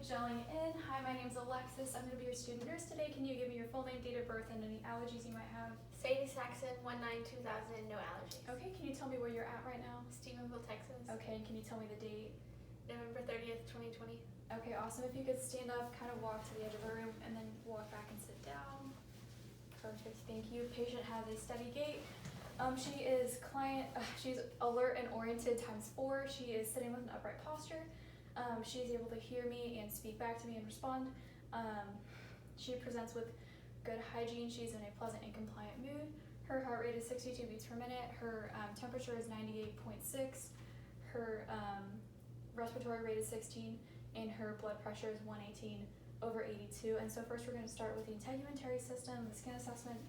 gelling in. Hi, my name's Alexis. I'm going to be your student nurse today. Can you give me your full name, date of birth, and any allergies you might have? Sadie Saxon, 19-2000, no allergies. Okay, can you tell me where you're at right now? Stephenville, Texas. Okay, and can you tell me the date? November 30th, 2020. Okay, awesome. If you could stand up, kind of walk to the edge of the room, and then walk back and sit down. Perfect, thank you. Patient has a steady gait. She's alert and oriented ×4. She is sitting with an upright posture. She is able to hear me and speak back to me and respond. She presents with good hygiene. She's in a pleasant and compliant mood. Her heart rate is 62 beats per minute. Her temperature is 98.6. Her respiratory rate is 16, and her blood pressure is 118/82. And so first we're going to start with the integumentary system, the skin assessment.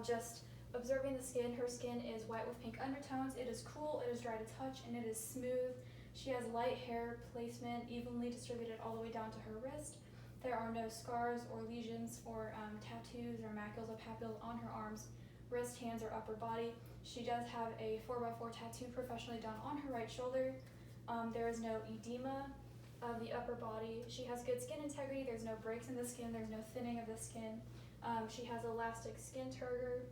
Just observing the skin. Her skin is white with pink undertones. It is cool, it is dry to touch, and it is smooth. She has light hair placement, evenly distributed all the way down to her wrist. There are no scars or lesions or tattoos or macules or papules on her arms, wrist, hands, or upper body. She does have a 4x4 tattoo professionally done on her right shoulder. There is no edema of the upper body. She has good skin integrity. There's no breaks in the skin. There's no thinning of the skin. She has elastic skin turgor.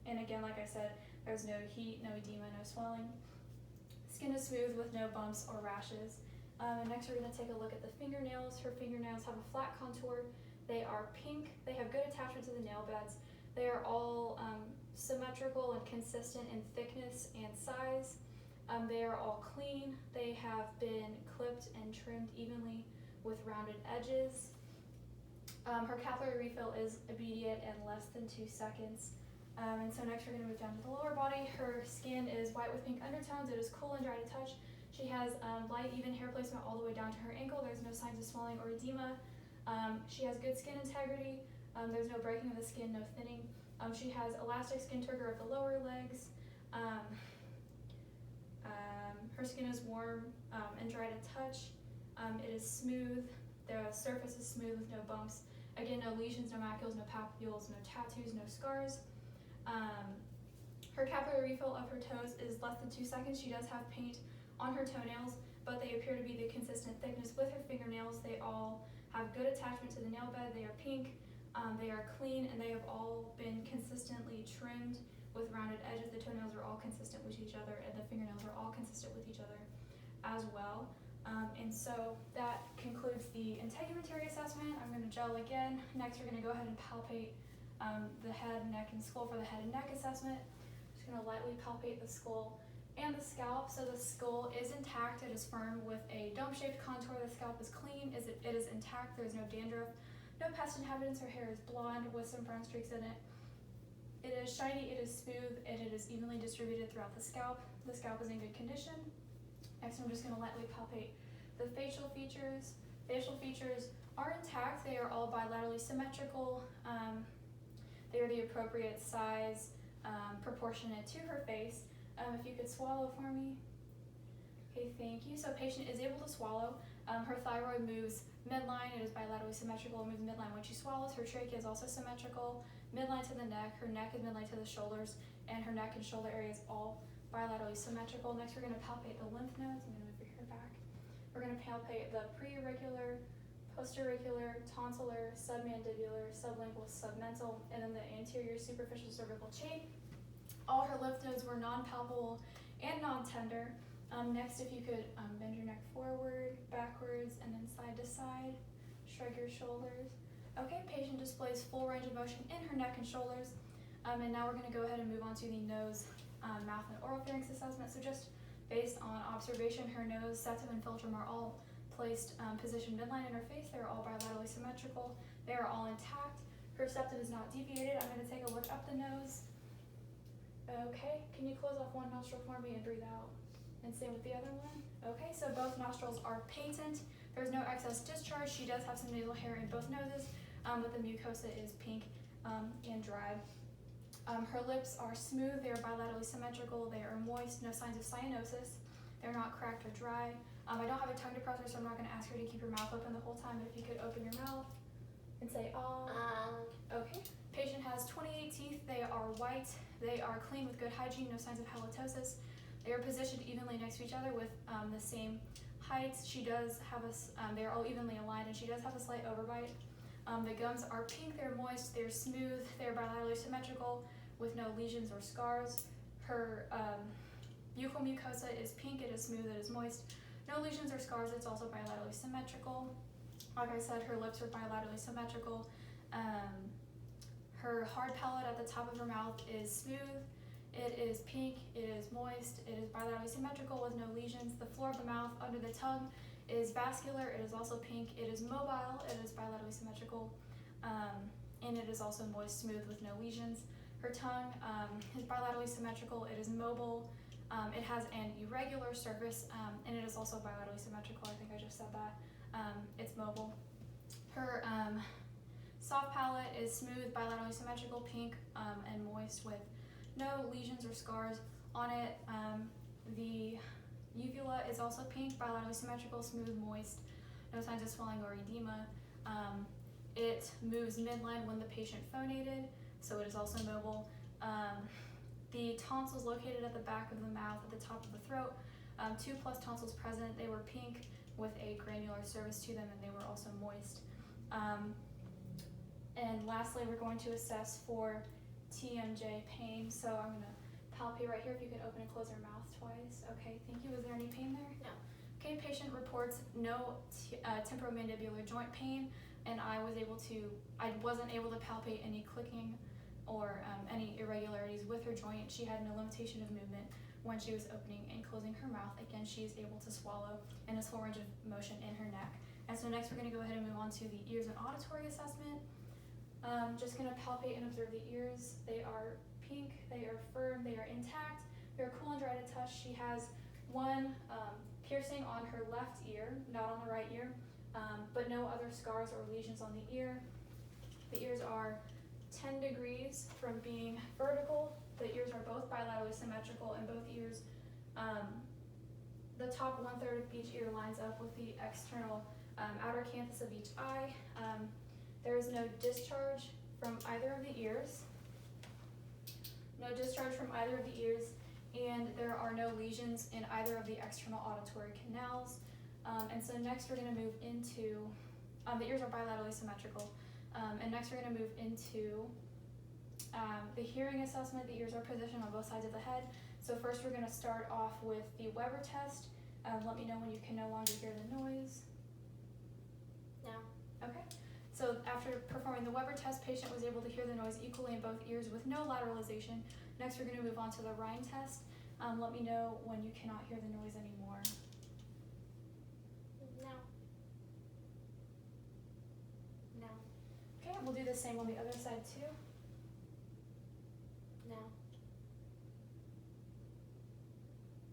And again, like I said, there's no heat, no edema, no swelling. Skin is smooth with no bumps or rashes. And next we're going to take a look at the fingernails. Her fingernails have a flat contour. They are pink. They have good attachment to the nail beds. They are all symmetrical and consistent in thickness and size. They are all clean. They have been clipped and trimmed evenly with rounded edges. Her capillary refill is immediate and less than 2 seconds. And so next we're going to move down to the lower body. Her skin is white with pink undertones. It is cool and dry to touch. She has light, even hair placement all the way down to her ankle. There's no signs of swelling or edema. She has good skin integrity. There's no breaking of the skin, no thinning. She has elastic skin turgor of the lower legs. Her skin is warm and dry to touch. It is smooth. The surface is smooth with no bumps. Again, no lesions, no macules, no papules, no tattoos, no scars. Her capillary refill of her toes is less than 2 seconds. She does have paint on her toenails, but they appear to be the consistent thickness with her fingernails. They all have good attachment to the nail bed. They are pink, they are clean, and they have all been consistently trimmed with rounded edges. The toenails are all consistent with each other, and the fingernails are all consistent with each other as well. And so that concludes the integumentary assessment. I'm going to gel again. Next, we're going to go ahead and palpate the head, neck, and skull for the head and neck assessment. Just going to lightly palpate the skull and the scalp. So the skull is intact. It is firm with a dome-shaped contour. The scalp is clean. It is intact. There is no dandruff, no pest inhabitants. Her hair is blonde with some brown streaks in it. It is shiny, it is smooth, and it is evenly distributed throughout the scalp. The scalp is in good condition. Next, I'm just going to lightly palpate the facial features. Facial features are intact. They are all bilaterally symmetrical. They are the appropriate size, proportionate to her face. If you could swallow for me. Okay, thank you. So patient is able to swallow. Her thyroid moves midline. It is bilaterally symmetrical. It moves midline when she swallows. Her trachea is also symmetrical. Midline to the neck. Her neck is midline to the shoulders, and her neck and shoulder area is all bilaterally symmetrical. Next, we're going to palpate the lymph nodes. I'm going to move your hair back. We're going to palpate the preauricular, postauricular, tonsillar, submandibular, sublingual, submental, and then the anterior superficial cervical chain. All her lymph nodes were non-palpable and non-tender. Next, if you could bend your neck forward, backwards, and then side to side. Shrug your shoulders. Okay, patient displays full range of motion in her neck and shoulders. And now we're going to go ahead and move on to the nose, mouth, and oropharynx assessment. So just based on observation, her nose, septum, and philtrum are all placed positioned midline in her face. They're all bilaterally symmetrical. They are all intact. Her septum is not deviated. I'm going to take a look up the nose. Okay, can you close off one nostril for me and breathe out? And same with the other one. Okay, so both nostrils are patent. There's no excess discharge. She does have some nasal hair in both noses, but the mucosa is pink and dry. Her lips are smooth. They are bilaterally symmetrical. They are moist. No signs of cyanosis. They're not cracked or dry. I don't have a tongue depressor, so I'm not going to ask her to keep her mouth open the whole time, but if you could open your mouth and say, Okay. Patient has 28 teeth. They are white. They are clean with good hygiene, no signs of halitosis. They are positioned evenly next to each other with the same height, she does have they're all evenly aligned, and she does have a slight overbite. The gums are pink, they're moist, they're smooth, they're bilaterally symmetrical with no lesions or scars. Her buccal mucosa is pink, it is smooth, it is moist. No lesions or scars, it's also bilaterally symmetrical. Like I said, her lips are bilaterally symmetrical. Her hard palate at the top of her mouth is smooth. It is pink, it is moist, it is bilaterally symmetrical with no lesions. The floor of the mouth under the tongue is vascular, it is also pink, it is mobile, it is bilaterally symmetrical, and it is also moist, smooth with no lesions. Her tongue is bilaterally symmetrical, it is mobile, it has an irregular surface, and it is also bilaterally symmetrical. I think I just said that. It's mobile. Her soft palate is smooth, bilaterally symmetrical, pink, and moist with no lesions or scars on it. The uvula is also pink, bilaterally symmetrical, smooth, moist, no signs of swelling or edema. It moves midline when the patient phonated, so it is also mobile. The tonsils located at the back of the mouth, at the top of the throat, 2+ tonsils present. They were pink with a granular surface to them, and they were also moist. And lastly, we're going to assess for TMJ pain. So I'm going to palpate right here. If you could open and close your mouth twice. Okay, thank you. Was there any pain there? No. Okay, patient reports no temporomandibular joint pain, and I wasn't able to palpate any clicking or any irregularities with her joint. She had no limitation of movement when she was opening and closing her mouth. Again, she is able to swallow and has full range of motion in her neck. And so next we're going to go ahead and move on to the ears and auditory assessment. Just going to palpate and observe the ears. They are pink, they are firm, they are intact, they're cool and dry to touch. She has one piercing on her left ear, not on the right ear, but no other scars or lesions on the ear. The ears are 10 degrees from being vertical. The ears are both bilaterally symmetrical, and both ears, the top 1/3 of each ear lines up with the external outer canthus of each eye. There is no discharge from either of the ears. No discharge from either of the ears, and there are no lesions in either of the external auditory canals. And so next we're going to move into, the ears are bilaterally symmetrical, and next we're going to move into the hearing assessment. The ears are positioned on both sides of the head. So first we're going to start off with the Weber test. Let me know when you can no longer hear the noise. No. Okay. So after performing the Weber test, patient was able to hear the noise equally in both ears with no lateralization. Next, we're going to move on to the Rhine test. Let me know when you cannot hear the noise anymore. No. No. Okay, we'll do the same on the other side too. No.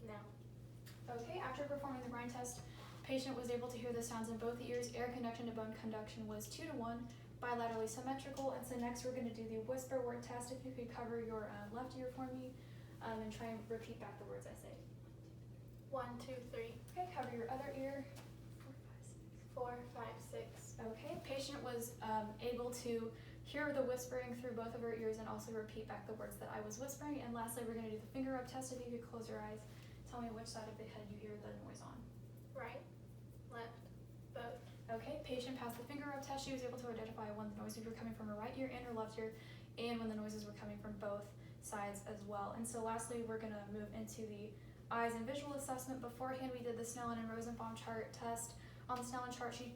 No. Okay, after performing the Rhine test, patient was able to hear the sounds in both ears. Air conduction to bone conduction was 2-to-1, bilaterally symmetrical. And so next we're going to do the whisper word test. If you could cover your left ear for me and try and repeat back the words I say. 1, 2, 3, Okay, cover your other ear. 4, 5, 6. Okay, patient was able to hear the whispering through both of her ears and also repeat back the words that I was whispering. And lastly, we're going to do the finger rub test. If you could close your eyes, tell me which side of the head you hear the noise on. Right. Left. Both. Okay, patient passed the finger rub test. She was able to identify when the noises were coming from her right ear and her left ear, and when the noises were coming from both sides as well. And so lastly, we're going to move into the eyes and visual assessment. Beforehand, we did the Snellen and Rosenbaum chart test. On the Snellen chart, she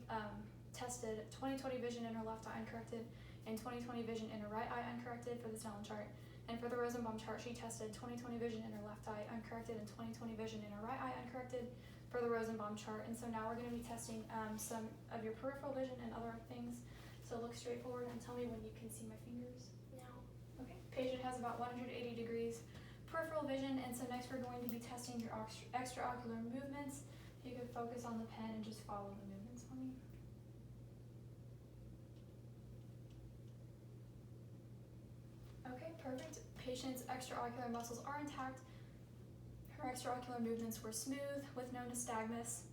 tested 20/20 vision in her left eye uncorrected and 20/20 vision in her right eye uncorrected for the Snellen chart. And for the Rosenbaum chart, she tested 20/20 vision in her left eye uncorrected and 20/20 vision in her right eye uncorrected for the Rosenbaum chart. And so now we're going to be testing some of your peripheral vision and other things. So look straight forward and tell me when you can see my fingers. No. Okay. Patient has about 180 degrees peripheral vision, and so next we're going to be testing your extraocular movements. You can focus on the pen and just follow the movements for me. Okay, perfect. Patient's extraocular muscles are intact. Her extraocular movements were smooth with no nystagmus.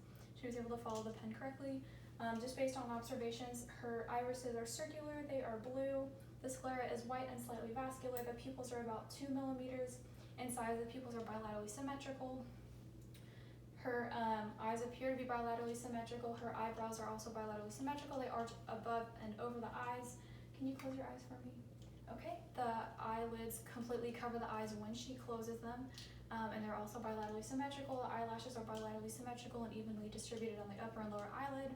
She was able to follow the pen correctly. Just based on observations, her irises are circular, they are blue. The sclera is white and slightly vascular. The pupils are about 2 millimeters in size. The pupils are bilaterally symmetrical. Her eyes appear appear to be bilaterally symmetrical. Her eyebrows are also bilaterally symmetrical. They arch above and over the eyes. Can you close your eyes for me? Okay, the eyelids completely cover the eyes when she closes them, and they're also bilaterally symmetrical. The eyelashes are bilaterally symmetrical and evenly distributed on the upper and lower eyelid.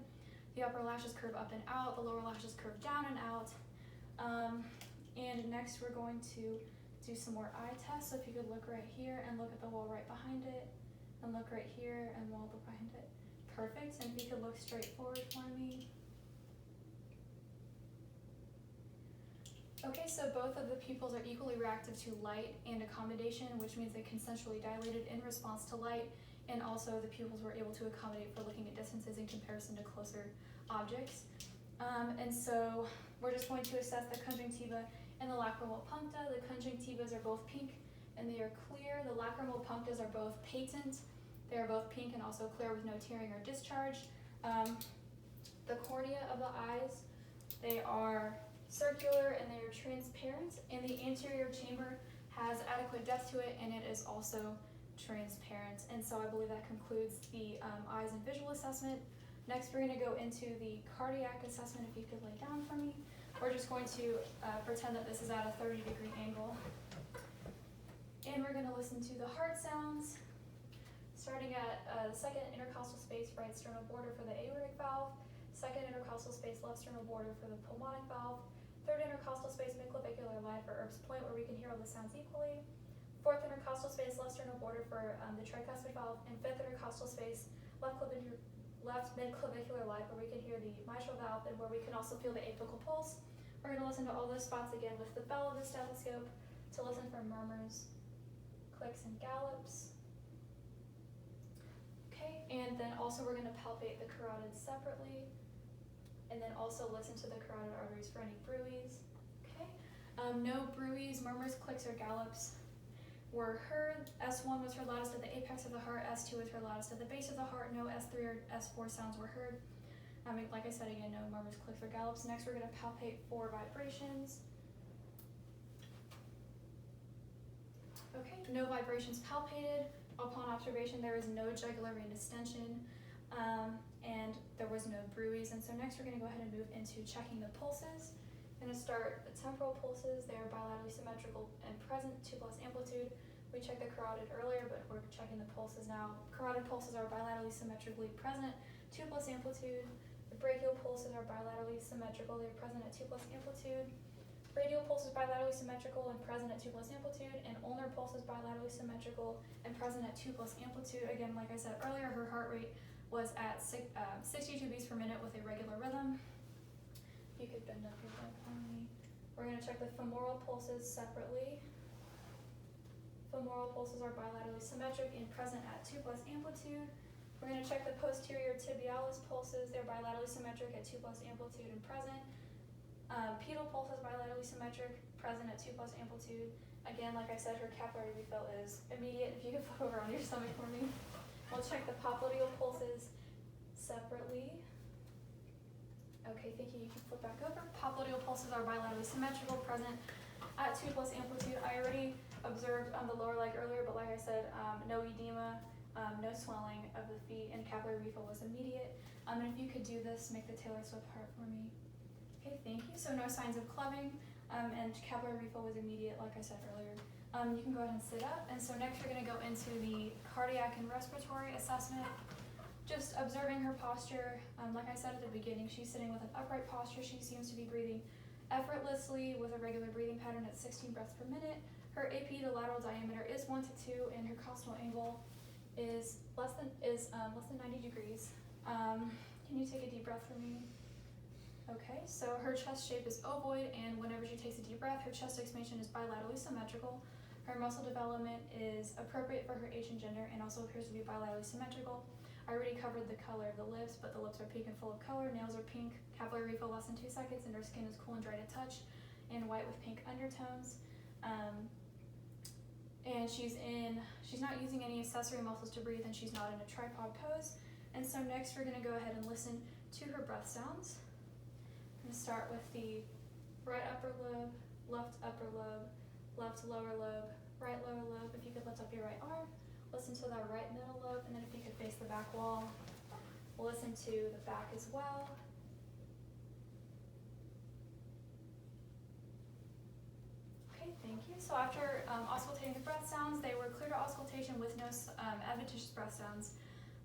The upper lashes curve up and out, the lower lashes curve down and out. And next we're going to do some more eye tests. So if you could look right here and look at the wall right behind it, and look right here and wall behind it. Perfect, and if you could look straight forward for me. Okay, so both of the pupils are equally reactive to light and accommodation, which means they consensually dilated in response to light, and also the pupils were able to accommodate for looking at distances in comparison to closer objects. And so we're just going to assess the conjunctiva and the lacrimal puncta. The conjunctivas are both pink and they are clear. The lacrimal punctas are both patent. They are both pink and also clear with no tearing or discharge. The cornea of the eyes, they are circular and they are transparent, and the anterior chamber has adequate depth to it and it is also transparent. And so I believe that concludes the eyes and visual assessment. Next we're going to go into the cardiac assessment. If you could lay down for me. We're just going to pretend that this is at a 30-degree angle. And we're going to listen to the heart sounds, starting at the second intercostal space, right sternal border for the aortic valve, second intercostal space, left sternal border for the pulmonic valve, third intercostal space, midclavicular line for Erb's point, where we can hear all the sounds equally, fourth intercostal space, left sternal border for the tricuspid valve, and fifth intercostal space, left midclavicular line, where we can hear the mitral valve and where we can also feel the apical pulse. We're going to listen to all those spots again with the bell of the stethoscope to listen for murmurs, clicks, and gallops. Okay, and then also we're going to palpate the carotids separately, and then also listen to the carotid arteries for any bruits. Okay, no bruits, murmurs, clicks, or gallops were heard. S1 was heard loudest at the apex of the heart. S2 was heard loudest at the base of the heart. No S3 or S4 sounds were heard. Like I said again, no murmurs, clicks, or gallops. Next, we're going to palpate for vibrations. Okay, no vibrations palpated. Upon observation, there is no jugular vein distension, and there was no bruits. And so next, we're going to go ahead and move into checking the pulses. I'm going to start the temporal pulses. They are bilaterally symmetrical and present, 2+ amplitude. We checked the carotid earlier, but we're checking the pulses now. Carotid pulses are bilaterally symmetrically present, 2+ amplitude. The brachial pulses are bilaterally symmetrical. They are present at 2+ amplitude. Radial pulse is bilaterally symmetrical and present at 2+ amplitude, and ulnar pulse is bilaterally symmetrical and present at 2+ amplitude. Again, like I said earlier, her heart rate was at 62 beats per minute with a regular rhythm. If you could bend up your leg for me. We're going to check the femoral pulses separately. Femoral pulses are bilaterally symmetric and present at 2+ amplitude. We're going to check the posterior tibialis pulses. They're bilaterally symmetric at 2+ amplitude and present. Pedal pulse is bilaterally symmetric, present at 2+ amplitude. Again, like I said, her capillary refill is immediate. If you could flip over on your stomach for me. We'll check the popliteal pulses separately. Okay, thank you. You can flip back over. Popliteal pulses are bilaterally symmetrical, present at 2+ amplitude. I already observed on the lower leg earlier, but like I said, no edema, no swelling of the feet, and capillary refill was immediate. And if you could do this, make the Taylor Swift heart for me. Okay, thank you. So no signs of clubbing, and capillary refill was immediate, like I said earlier. You can go ahead and sit up. And so next we're going to go into the cardiac and respiratory assessment. Just observing her posture. Like I said at the beginning, she's sitting with an upright posture. She seems to be breathing effortlessly with a regular breathing pattern at 16 breaths per minute. Her AP, the lateral diameter, is 1 to 2, and her costal angle is less than 90 degrees. Can you take a deep breath for me? Okay, so her chest shape is ovoid, and whenever she takes a deep breath, her chest expansion is bilaterally symmetrical. Her muscle development is appropriate for her age and gender, and also appears to be bilaterally symmetrical. I already covered the color of the lips, but the lips are pink and full of color. Nails are pink, capillary refill less than 2 seconds, and her skin is cool and dry to touch, and white with pink undertones. And she's not using any accessory muscles to breathe, and she's not in a tripod pose. And so next we're gonna go ahead and listen to her breath sounds. I'm gonna start with the right upper lobe, left upper lobe, left lower lobe, right lower lobe. If you could lift up your right arm, listen to the right middle lobe, and then if you could face the back wall. We'll listen to the back as well. Okay, thank you. So after auscultating the breath sounds, they were clear to auscultation with no adventitious breath sounds.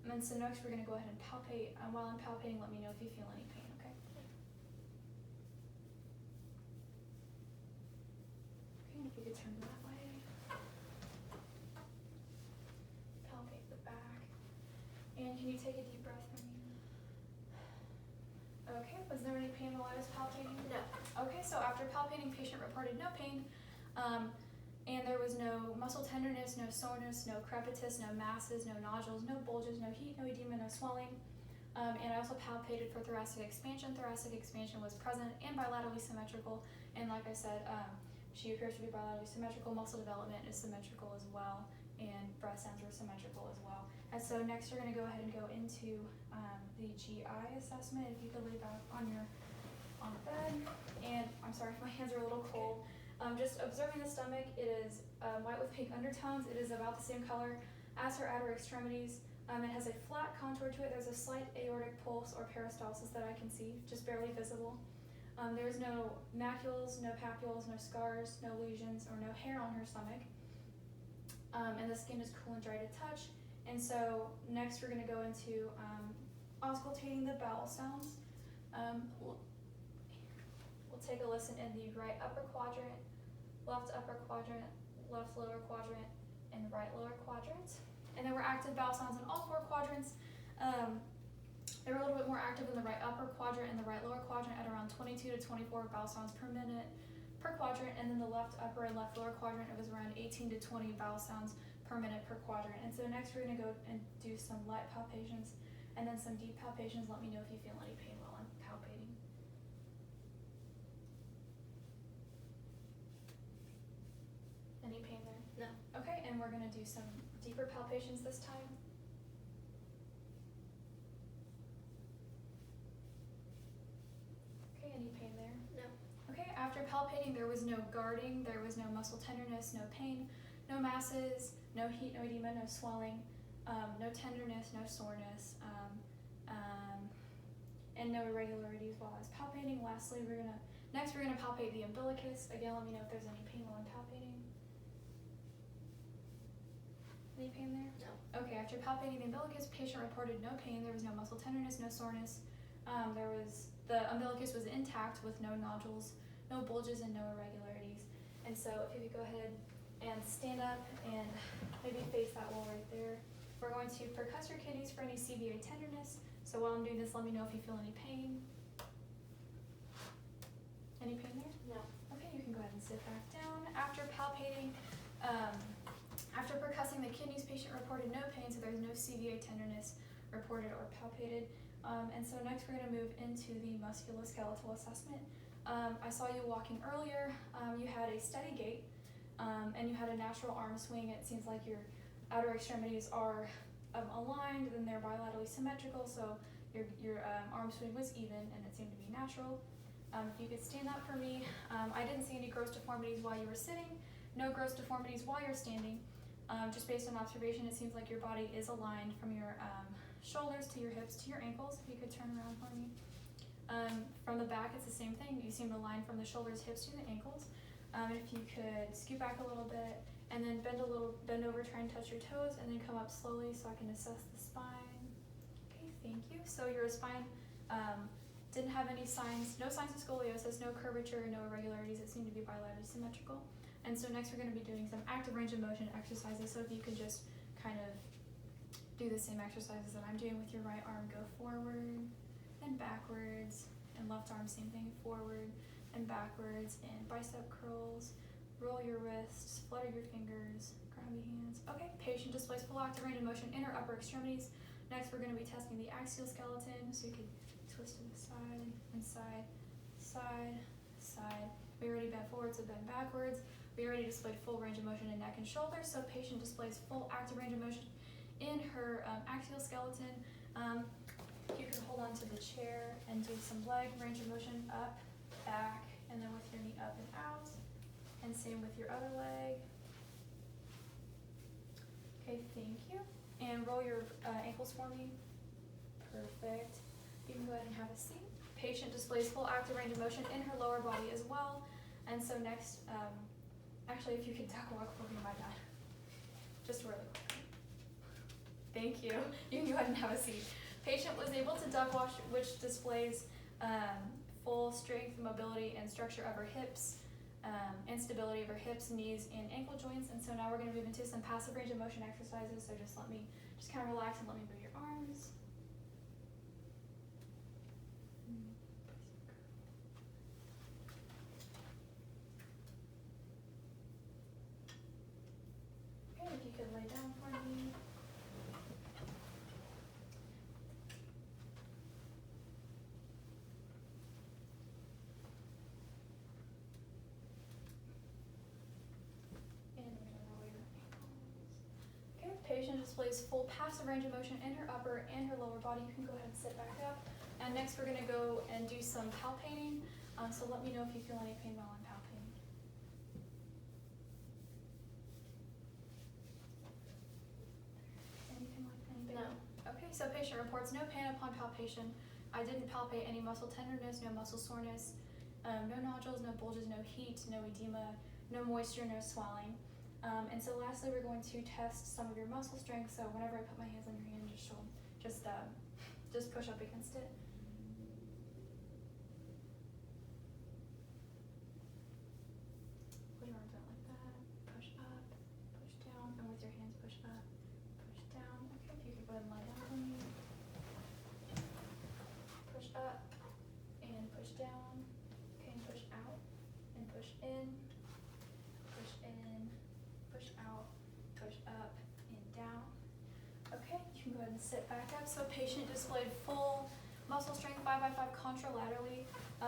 And so next we're going to go ahead and palpate. While I'm palpating, let me know if you feel any pain, okay? Okay, and if you could turn that way. Palpate the back. And can you take a deep breath for me? Okay, was there any pain while I was palpating? No. Okay, so after palpating, patient reported no pain. And there was no muscle tenderness, no soreness, no crepitus, no masses, no nodules, no bulges, no heat, no edema, no swelling. And I also palpated for thoracic expansion. Thoracic expansion was present and bilaterally symmetrical. And like I said, she appears to be bilaterally symmetrical. Muscle development is symmetrical as well. And breath sounds were symmetrical as well. And so next we're going to go ahead and go into the GI assessment. If you could lay back on the bed. And I'm sorry if my hands are a little cold. Just observing the stomach, it is white with pink undertones. It is about the same color as her outer extremities. It has a flat contour to it. There's a slight aortic pulse or peristalsis that I can see, just barely visible. There's no macules, no papules, no scars, no lesions, or no hair on her stomach. And the skin is cool and dry to touch. And so next we're going to go into auscultating the bowel sounds. We'll take a listen in the right upper quadrant, left upper quadrant, left lower quadrant, and right lower quadrant. And there were active bowel sounds in all 4 quadrants. They were a little bit more active in the right upper quadrant and the right lower quadrant at around 22 to 24 bowel sounds per minute per quadrant. And then the left upper and left lower quadrant, it was around 18 to 20 bowel sounds per minute per quadrant. And so next we're going to go and do some light palpations and then some deep palpations. Let me know if you feel any pain while I'm palpating. Any pain there? No. Okay, and we're going to do some deeper palpations this time. Okay, any pain there? No. Okay, after palpating, there was no guarding, there was no muscle tenderness, no pain, no masses, no heat, no edema, no swelling, no tenderness, no soreness, and no irregularities while I was palpating. Lastly, next we're gonna palpate the umbilicus. Again, let me know if there's any pain while I'm palpating. Any pain there? No. Okay, after palpating the umbilicus, patient reported no pain. There was no muscle tenderness, no soreness. The umbilicus was intact with no nodules, no bulges, and no irregularities. And so if you could go ahead and stand up and maybe face that wall right there. We're going to percuss your kidneys for any CVA tenderness. So while I'm doing this, let me know if you feel any pain. Any pain there? No. Okay, you can go ahead and sit back down. After palpating, after percussing the kidneys, patient reported no pain, so there's no CVA tenderness reported or palpated. And so next we're going to move into the musculoskeletal assessment. I saw you walking earlier. You had a steady gait, and you had a natural arm swing. It seems like your outer extremities are aligned, and they're bilaterally symmetrical, so your arm swing was even, and it seemed to be natural. If you could stand up for me. I didn't see any gross deformities while you were sitting, no gross deformities while you're standing. Just based on observation, it seems like your body is aligned from your shoulders to your hips to your ankles. If you could turn around for me. From the back, it's the same thing. You seem aligned from the shoulders, hips to the ankles. If you could scoot back a little bit and then bend over, try and touch your toes, and then come up slowly so I can assess the spine. Okay, thank you. So your spine didn't have any signs, no signs of scoliosis, no curvature, no irregularities. It seemed to be bilaterally symmetrical. And so next we're going to be doing some active range of motion exercises. So if you could just kind of do the same exercises that I'm doing with your right arm, go forward and backwards, and left arm, same thing, forward and backwards, and bicep curls, roll your wrists, flutter your fingers, grab your hands. Okay, patient displays full active range of motion in her upper extremities. Next we're going to be testing the axial skeleton, so you can twist to the side and side, side, side. We already bent forward, so bend backwards. We already displayed full range of motion in neck and shoulders, so patient displays full active range of motion in her axial skeleton. You can hold on to the chair and do some leg range of motion up, back, and then with your knee up and out. And same with your other leg. Okay, thank you. And roll your ankles for me. Perfect. Perfect. You can go ahead and have a seat. Patient displays full active range of motion in her lower body as well. And so next, actually, if you could duck walk for me, my bad. Just really quick. Thank you. You can go ahead and have a seat. Patient was able to duck walk, which displays full strength, mobility, and structure of her hips, and stability of her hips, knees, and ankle joints. And so now we're going to move into some passive range of motion exercises. So just kind of relax and let me move your arms. Okay, if you could lay down for me. And we're going to roll your ankles. Okay, patient displays full passive range of motion in her upper and her lower body. You can go ahead and sit back up. And next we're going to go and do some palpating. So let me know if you feel any pain while I'm palpating. Anything like anything? No. Okay, so patient reports no pain upon palpation. I didn't palpate any muscle tenderness, no muscle soreness, no nodules, no bulges, no heat, no edema, no moisture, no swelling. And so lastly, we're going to test some of your muscle strength. So whenever I put my hands on your hand, just push up against it. Put your arms out like that. Push up, push down, and with your hands push up, push down. Okay, if you could go ahead and lie down for me. Push up and push down. Okay, and push out and push in. Push in, push out, push up and down. Okay, you can go ahead and sit back up. So patient displayed full muscle strength 5x5 contralaterally.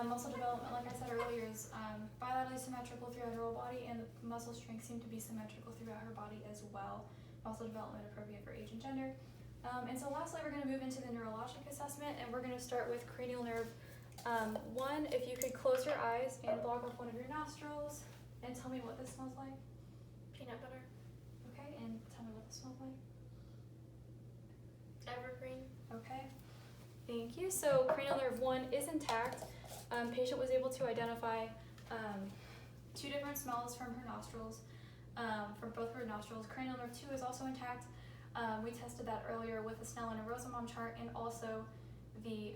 Muscle development, like I said earlier, is bilaterally symmetrical throughout her whole body, and the muscle strength seemed to be symmetrical throughout her body as well. Muscle development appropriate for age and gender. And so lastly, we're going to move into the neurologic assessment, and we're going to start with cranial nerve 1. If you could close your eyes and block off one of your nostrils and tell me what this smells like. Peanut butter. Okay, and tell me what this smells like. Evergreen. Okay, thank you. So cranial nerve 1 is intact. Patient was able to identify 2 different smells from her nostrils, from both her nostrils. Cranial nerve 2 is also intact. We tested that earlier with the Snellen and Rosenbaum chart, and also the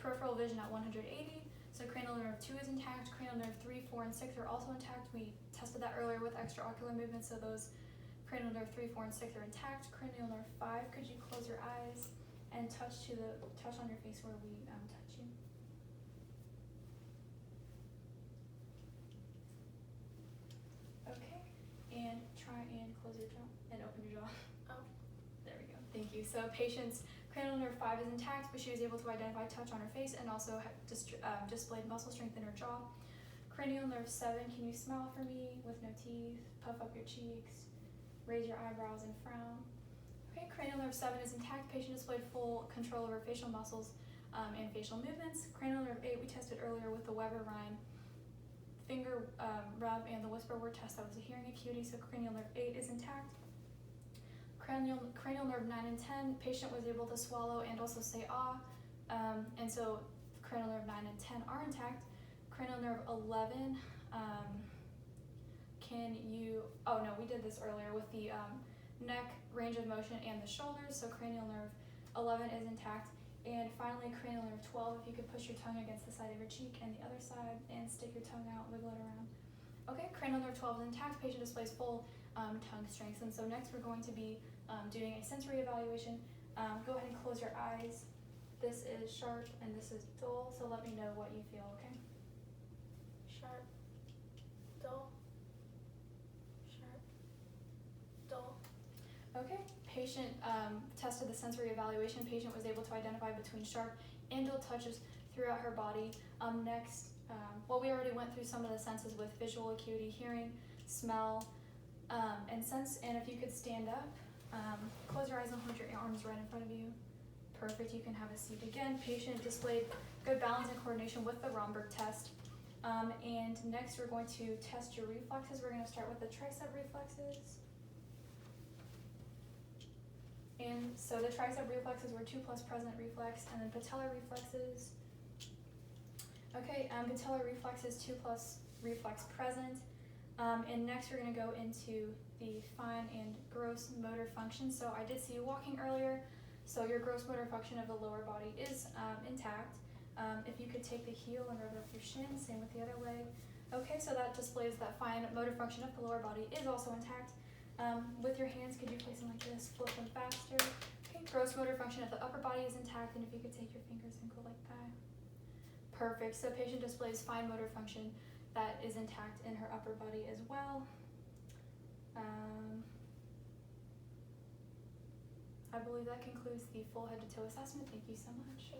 peripheral vision at 180. So cranial nerve 2 is intact. Cranial nerve 3, 4, and 6 are also intact. We tested that earlier with extraocular movement, so those cranial nerve 3, 4, and 6 are intact. Cranial nerve 5, could you close your eyes and touch on your face where we touch you? Okay, and try and close your jaw and open your jaw. Oh. There we go. Thank you. So patient's cranial nerve 5 is intact, but she was able to identify touch on her face and also displayed muscle strength in her jaw. Cranial nerve 7, can you smile for me with no teeth? Puff up your cheeks, raise your eyebrows and frown. Okay, cranial nerve 7 is intact. Patient displayed full control over facial muscles and facial movements. Cranial nerve 8 we tested earlier with the Weber Rhine finger rub and the whisper word test. That was a hearing acuity, so cranial nerve 8 is intact. Cranial nerve 9 and 10, patient was able to swallow and also say ah, and so cranial nerve 9 and 10 are intact. Cranial nerve 11, we did this earlier with the neck range of motion and the shoulders, so cranial nerve 11 is intact. And finally, cranial nerve 12, if you could push your tongue against the side of your cheek and the other side and stick your tongue out, wiggle it around. Okay, cranial nerve 12 is intact, patient displays full tongue strength. And so next we're going to be doing a sensory evaluation. Go ahead and close your eyes. This is sharp and this is dull, so let me know what you feel, okay? Sharp. Dull. Sharp. Dull. Okay, patient tested the sensory evaluation. Patient was able to identify between sharp and dull touches throughout her body. Next, we already went through some of the senses with visual acuity, hearing, smell, and sense. And if you could stand up, close your eyes and hold your arms right in front of you. Perfect, you can have a seat again. Patient displayed good balance and coordination with the Romberg test. And next we're going to test your reflexes. We're going to start with the tricep reflexes. And so the tricep reflexes were 2 plus present reflex, and then patellar reflexes. Okay, patellar reflexes 2 plus reflex present. And next we're going to go into the fine and gross motor function. So I did see you walking earlier, so your gross motor function of the lower body is intact. If you could take the heel and rub it up your shin, same with the other leg. Okay, so that displays that fine motor function of the lower body is also intact. With your hands, could you place them like this, flip them faster. Okay, gross motor function of the upper body is intact, and if you could take your fingers and go like that. Perfect, so patient displays fine motor function that is intact in her upper body as well. I believe that concludes the full head to toe assessment. Thank you so much.